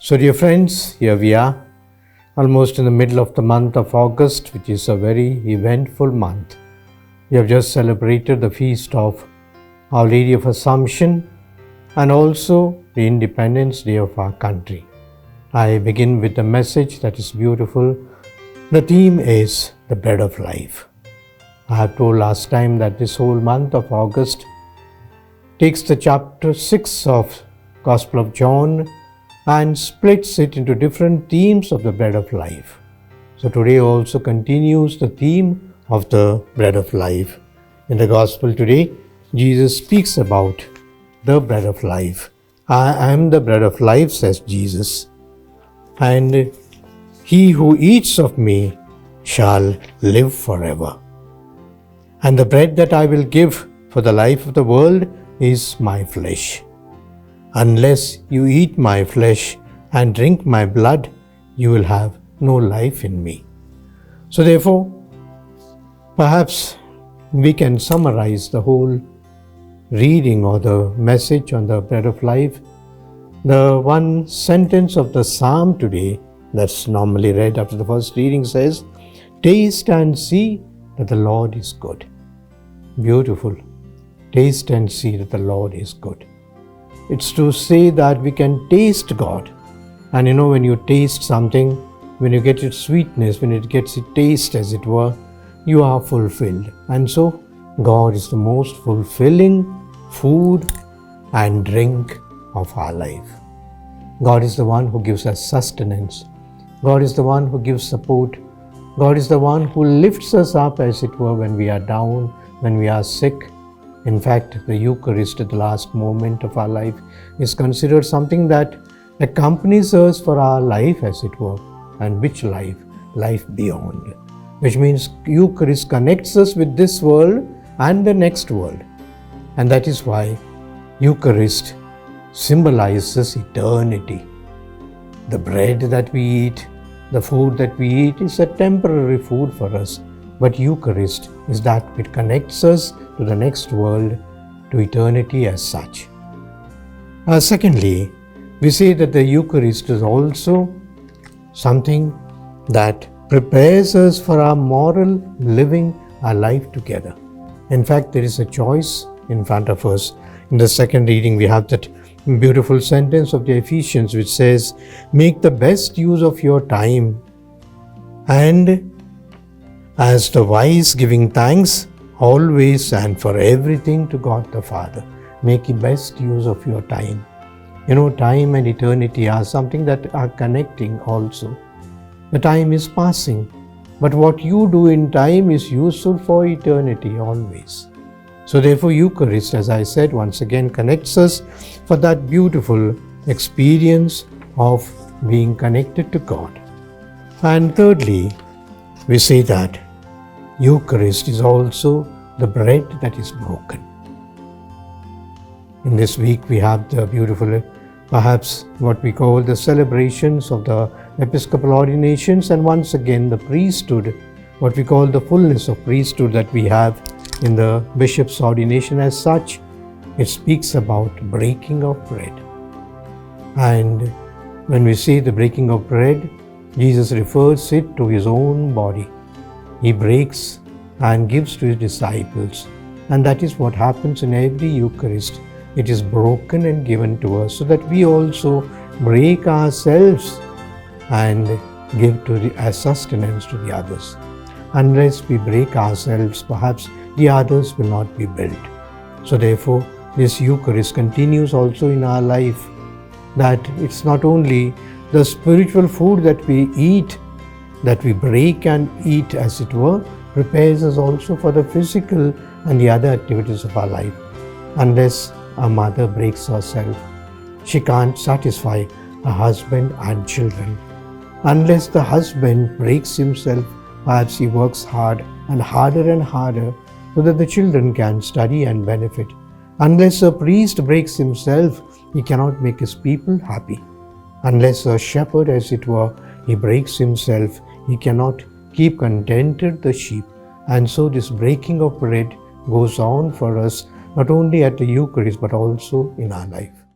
So dear friends, here we are, almost in the middle of the month of August, which is a very eventful month. We have just celebrated the feast of Our Lady of Assumption and also the Independence Day of our country. I begin with a message that is beautiful. The theme is the bread of life. I have told last time that this whole month of August takes the chapter 6 of Gospel of John and splits it into different themes of the bread of life. So today also continues the theme of the bread of life. In the Gospel today, Jesus speaks about the bread of life. I am the bread of life, says Jesus, and he who eats of me shall live forever. And the bread that I will give for the life of the world is my flesh. Unless you eat my flesh and drink my blood, you will have no life in me. So therefore, perhaps we can summarize the whole reading or the message on the bread of life. The one sentence of the psalm today that's normally read after the first reading says, "Taste and see that the Lord is good." Beautiful. Taste and see that the Lord is good. It's to say that we can taste God. And when you taste something, when you get its sweetness, when it gets its taste as it were, you are fulfilled. And so, God is the most fulfilling food and drink of our life. God is the one who gives us sustenance. God is the one who gives support. God is the one who lifts us up, as it were, when we are down, when we are sick. In fact, the Eucharist at the last moment of our life is considered something that accompanies us for our life, as it were. And which life? Life beyond. Which means Eucharist connects us with this world and the next world. And that is why Eucharist symbolizes eternity. The bread that we eat, the food that we eat is a temporary food for us. But Eucharist is that which connects us to the next world, to eternity as such. Secondly, we say that the Eucharist is also something that prepares us for our moral living, our life together. In fact, there is a choice in front of us. In the second reading, we have that beautiful sentence of the Ephesians which says, "Make the best use of your time, and as the wise, giving thanks always and for everything to God the Father." Make the best use of your time. Time and eternity are something that are connecting also. The time is passing, but what you do in time is useful for eternity always. So therefore, Eucharist, as I said, once again connects us for that beautiful experience of being connected to God. And thirdly, we say that Eucharist is also the bread that is broken. In this week we have the beautiful, perhaps what we call the celebrations of the Episcopal ordinations, and once again the priesthood, what we call the fullness of priesthood that we have in the bishop's ordination as such. It speaks about breaking of bread. And when we say the breaking of bread, Jesus refers it to his own body. He breaks and gives to his disciples. And that is what happens in every Eucharist. It is broken and given to us so that we also break ourselves and give as sustenance to the others. Unless we break ourselves, perhaps the others will not be built. So therefore, this Eucharist continues also in our life, that it's not only the spiritual food that we eat, that we break and eat, as it were, prepares us also for the physical and the other activities of our life. Unless a mother breaks herself, she can't satisfy a husband and children. Unless the husband breaks himself, perhaps he works hard and harder so that the children can study and benefit. Unless a priest breaks himself, he cannot make his people happy. Unless a shepherd, as it were, he breaks himself, he cannot keep contented the sheep. And so this breaking of bread goes on for us, not only at the Eucharist, but also in our life.